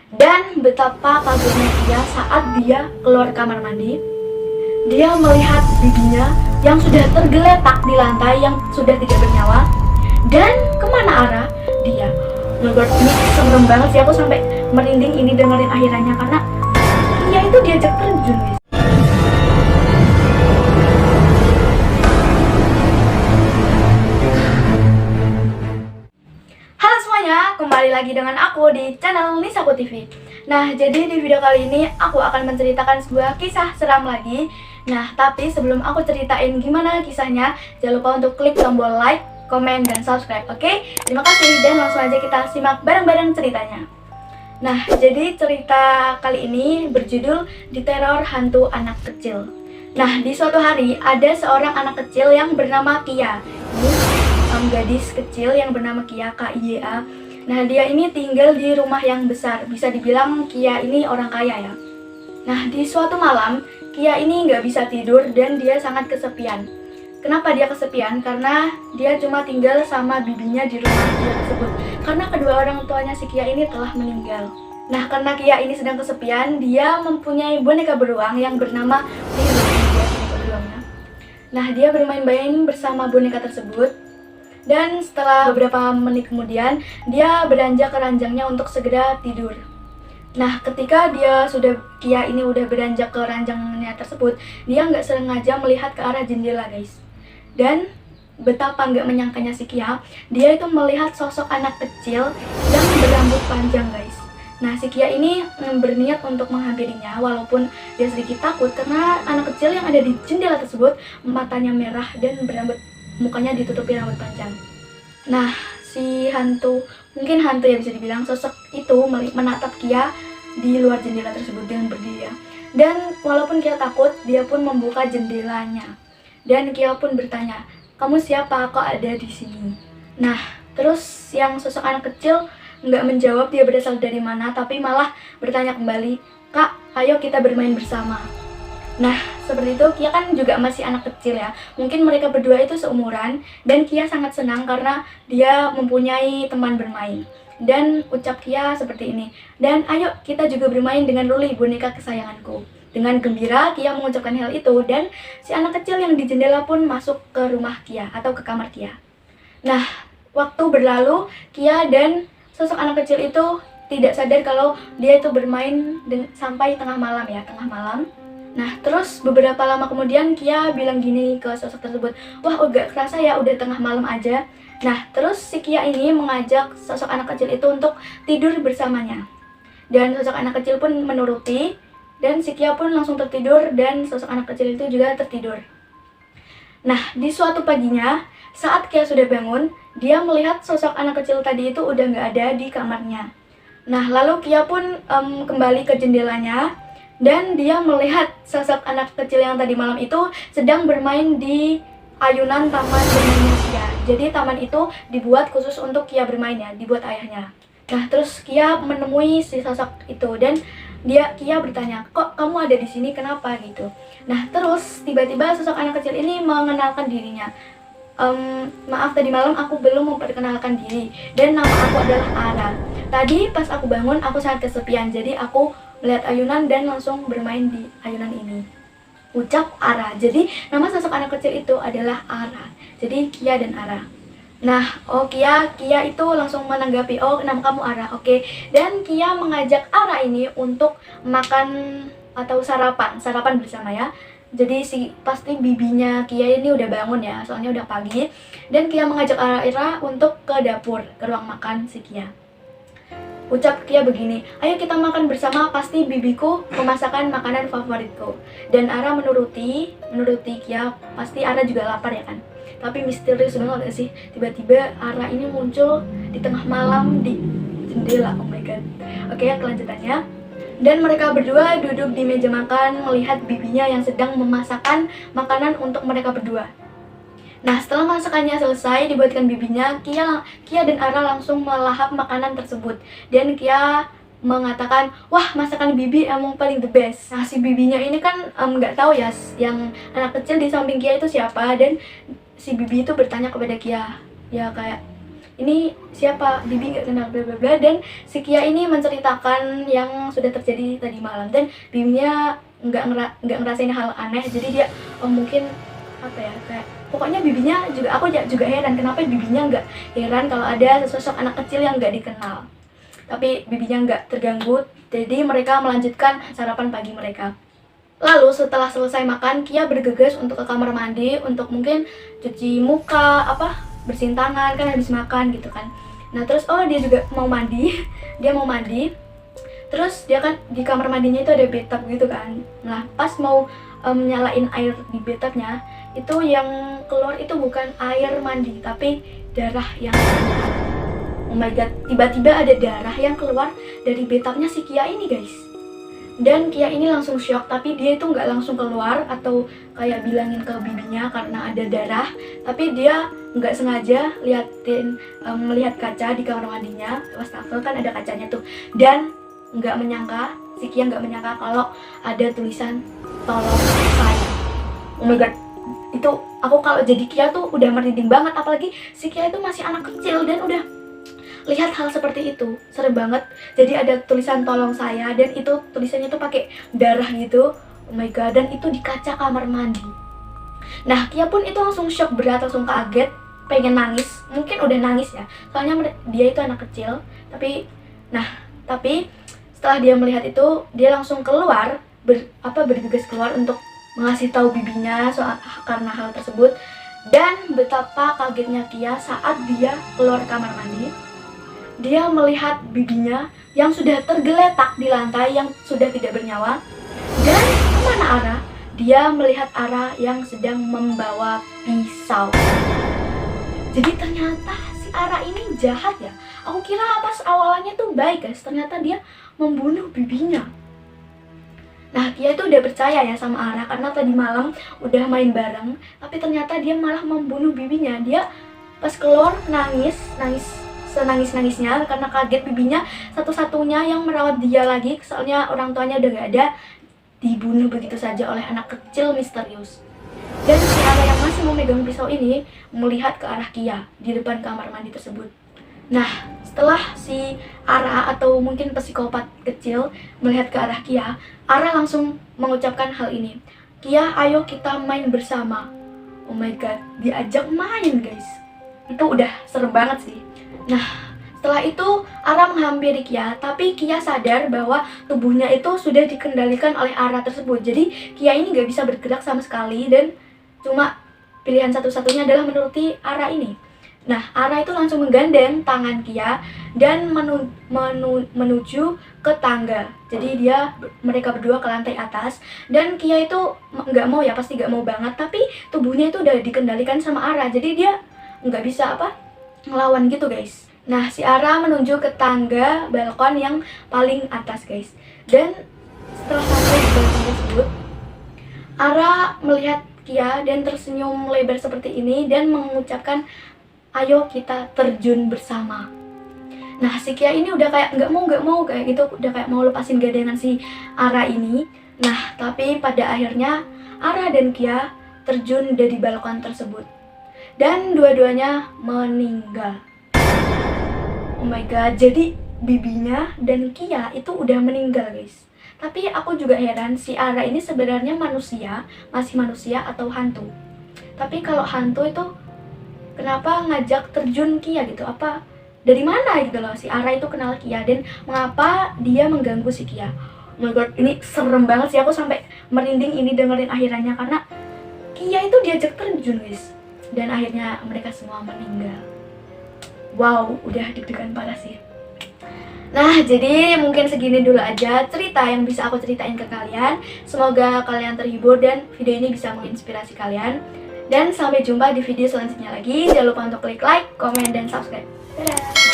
Dan betapa kagetnya Kia saat dia keluar kamar mandi. Dia melihat bibinya yang sudah tergeletak di lantai, yang sudah tidak bernyawa. Dan kemana arah dia? Menurut ini serem banget sih, aku sampai merinding ini dengerin akhirannya, karena Kia itu diajak terjun guys. Halo semuanya, kembali lagi dengan aku di channel Nisaku TV. Nah, jadi di video kali ini aku akan menceritakan sebuah kisah seram lagi. Nah, tapi sebelum aku ceritain gimana kisahnya, jangan lupa untuk klik tombol like, komen, dan subscribe, oke? Terima kasih, dan langsung aja kita simak bareng-bareng ceritanya. Nah, jadi cerita kali ini berjudul Diteror Hantu Anak Kecil. Nah, di suatu hari ada seorang anak kecil yang bernama Kia. Gadis kecil yang bernama Kia, K-I-Y-A. Nah, dia ini tinggal di rumah yang besar. Bisa dibilang Kia ini orang kaya ya. Nah, di suatu malam, Kia ini nggak bisa tidur dan dia sangat kesepian. Kenapa dia kesepian? Karena dia cuma tinggal sama bibinya di rumah Kia tersebut. Karena kedua orang tuanya si Kia ini telah meninggal. Nah, karena Kia ini sedang kesepian, dia mempunyai boneka beruang yang bernama Lily. Nah, dia bermain-main bersama boneka tersebut. Dan setelah beberapa menit kemudian, dia beranjak ke ranjangnya untuk segera tidur. Nah, ketika Kia ini udah beranjak ke ranjangnya tersebut, dia nggak sengaja melihat ke arah jendela guys. Dan betapa nggak menyangkanya si Kia, dia itu melihat sosok anak kecil yang berambut panjang guys. Nah, si Kia ini berniat untuk menghampirinya walaupun dia sedikit takut karena anak kecil yang ada di jendela tersebut matanya merah dan mukanya ditutupi rambut panjang. Nah, si mungkin hantu ya bisa dibilang, sosok itu menatap Kia di luar jendela tersebut dengan berdiri. Dan walaupun Kia takut, dia pun membuka jendelanya. Dan Kia pun bertanya, "Kamu siapa? Kok ada di sini?" Nah, terus yang sosok anak kecil nggak menjawab dia berasal dari mana, tapi malah bertanya kembali, "Kak, ayo kita bermain bersama." Nah, seperti itu, Kia kan juga masih anak kecil ya. Mungkin mereka berdua itu seumuran, dan Kia sangat senang karena dia mempunyai teman bermain. Dan ucap Kia seperti ini, "Dan ayo kita juga bermain dengan Luli, boneka kesayanganku." Dengan gembira, Kia mengucapkan hal itu, dan si anak kecil yang di jendela pun masuk ke rumah Kia atau ke kamar Kia. Nah, waktu berlalu, Kia dan sosok anak kecil itu tidak sadar kalau dia itu bermain sampai tengah malam ya, tengah malam. Nah, terus beberapa lama kemudian Kia bilang gini ke sosok tersebut, "Wah, gak kerasa ya udah tengah malam aja." Nah, terus si Kia ini mengajak sosok anak kecil itu untuk tidur bersamanya. Dan sosok anak kecil pun menuruti, dan si Kia pun langsung tertidur, dan sosok anak kecil itu juga tertidur. Nah, di suatu paginya, saat Kia sudah bangun, dia melihat sosok anak kecil tadi itu udah gak ada di kamarnya. Nah, lalu Kia pun kembali ke jendelanya, dan dia melihat sosok anak kecil yang tadi malam itu sedang bermain di ayunan taman bermainnya Kia. Jadi taman itu dibuat khusus untuk Kia bermain ya, dibuat ayahnya. Nah, terus Kia menemui si sosok itu, dan Kia bertanya, "Kok kamu ada di sini? Kenapa?" gitu. Nah, terus tiba-tiba sosok anak kecil ini mengenalkan dirinya. "Maaf, tadi malam aku belum memperkenalkan diri, dan nama aku adalah Ara. Tadi pas aku bangun aku sangat kesepian, jadi aku melihat ayunan dan langsung bermain di ayunan ini." Ucap Ara. Jadi nama sosok anak kecil itu adalah Ara. Jadi Kia dan Ara. Nah, Kia itu langsung menanggapi, "Oh, nama kamu Ara, oke." Dan Kia mengajak Ara ini untuk makan atau sarapan bersama ya. Jadi pasti bibinya Kia ini udah bangun ya, soalnya udah pagi. Dan Kia mengajak Ara untuk ke dapur, ke ruang makan si Kia. Ucap Kia begini, "Ayo kita makan bersama, pasti bibiku memasakkan makanan favoritku." Dan Ara menuruti Kia, pasti Ara juga lapar ya kan. Tapi misterius banget gak sih, tiba-tiba Ara ini muncul di tengah malam di jendela. Oh my god. Oke, kelanjutannya. Dan mereka berdua duduk di meja makan melihat bibinya yang sedang memasakkan makanan untuk mereka berdua. Nah, setelah masakannya selesai dibuatkan bibinya, Kia dan Ara langsung melahap makanan tersebut. Dan Kia mengatakan, "Wah, masakan bibi emang paling the best." Nah, si bibinya ini kan nggak tahu ya yang anak kecil di samping Kia itu siapa, dan si bibi itu bertanya kepada Kia, ya kayak, ini siapa, Bibi nggak kenal bla bla bla. Dan si Kia ini menceritakan yang sudah terjadi tadi malam, dan Bibinya nggak ngerasain hal aneh. Jadi dia mungkin apa ya, kayak pokoknya Bibinya juga, aku juga heran kenapa Bibinya nggak heran kalau ada sosok anak kecil yang nggak dikenal. Tapi Bibinya nggak terganggu, jadi mereka melanjutkan sarapan pagi mereka. Lalu setelah selesai makan, Kia bergegas untuk ke kamar mandi untuk mungkin cuci muka, bersihin tangan, kan habis makan gitu kan. Nah terus dia juga mau mandi, dia mau mandi. Terus dia kan di kamar mandinya itu ada bathtub gitu kan. Nah pas mau nyalain air di bathtubnya, itu yang keluar itu bukan air mandi tapi darah yang keluar. Oh my god, tiba-tiba ada darah yang keluar dari bathtubnya si Kia ini guys. Dan Kia ini langsung shock, tapi dia itu nggak langsung keluar atau kayak bilangin ke bibinya karena ada darah, tapi dia nggak sengaja melihat kaca di kamar mandinya, wastafel kan ada kacanya tuh, dan si Kia nggak menyangka kalau ada tulisan tolong saya. Oh my god, itu aku kalau jadi Kia tuh udah merinding banget, apalagi si Kia itu masih anak kecil dan udah lihat hal seperti itu, serem banget. Jadi ada tulisan tolong saya, dan itu tulisannya tuh pakai darah gitu. Oh my god, dan itu di kaca kamar mandi. Nah Kia pun itu langsung shock berat, langsung kaget, pengen nangis, mungkin udah nangis ya, soalnya dia itu anak kecil. Tapi setelah dia melihat itu, dia langsung keluar, bergegas keluar untuk mengasih tahu bibinya karena hal tersebut. Dan betapa kagetnya Kia saat dia keluar kamar mandi, dia melihat bibinya yang sudah tergeletak di lantai, yang sudah tidak bernyawa. Dan kemana arah? Dia melihat arah yang sedang membawa pisau. Jadi ternyata si Ara ini jahat ya. Aku kira pas awalnya tuh baik guys, ternyata dia membunuh bibinya. Nah Kia itu udah percaya ya sama Ara karena tadi malam udah main bareng, tapi ternyata dia malah membunuh bibinya. Dia pas keluar nangis senangis-nangisnya karena kaget bibinya satu-satunya yang merawat dia lagi, soalnya orang tuanya udah gak ada, dibunuh begitu saja oleh anak kecil misterius. Dan si Ara yang masih memegang pisau ini melihat ke arah Kia di depan kamar mandi tersebut. Nah setelah si Ara atau mungkin psikopat kecil melihat ke arah Kia, Ara langsung mengucapkan hal ini, Kia ayo kita main bersama. Oh my god, diajak main guys, itu udah serem banget sih. Nah, setelah itu Ara menghampiri Kia, tapi Kia sadar bahwa tubuhnya itu sudah dikendalikan oleh Ara tersebut. Jadi Kia ini gak bisa bergerak sama sekali, dan cuma pilihan satu-satunya adalah menuruti Ara ini. Nah, Ara itu langsung menggandeng tangan Kia dan menuju ke tangga. Jadi mereka berdua ke lantai atas, dan Kia itu nggak mau ya, pasti nggak mau banget, tapi tubuhnya itu udah dikendalikan sama Ara, jadi dia nggak bisa ngelawan gitu guys. Nah si Ara menuju ke tangga balkon yang paling atas guys, dan setelah sampai di balkon tersebut, Ara melihat Kia dan tersenyum lebar seperti ini dan mengucapkan ayo kita terjun bersama. Nah si Kia ini udah kayak nggak mau kayak gitu, udah kayak mau lepasin gandengan si Ara ini. Nah tapi pada akhirnya Ara dan Kia terjun dari balkon tersebut, dan dua-duanya meninggal. Oh my god, jadi bibinya dan Kia itu udah meninggal guys. Tapi aku juga heran, si Ara ini sebenarnya masih manusia atau hantu. Tapi kalau hantu itu kenapa ngajak terjun Kia gitu? Apa dari mana gitu loh si Ara itu kenal Kia, dan mengapa dia mengganggu si Kia? Oh my god, ini serem banget sih, aku sampai merinding ini dengerin akhirannya, karena Kia itu diajak terjun guys, dan akhirnya mereka semua meninggal. Wow, udah deg-degan parah sih. Nah, jadi mungkin segini dulu aja cerita yang bisa aku ceritain ke kalian. Semoga kalian terhibur dan video ini bisa menginspirasi kalian. Dan sampai jumpa di video selanjutnya lagi. Jangan lupa untuk klik like, komen, dan subscribe. Dadah!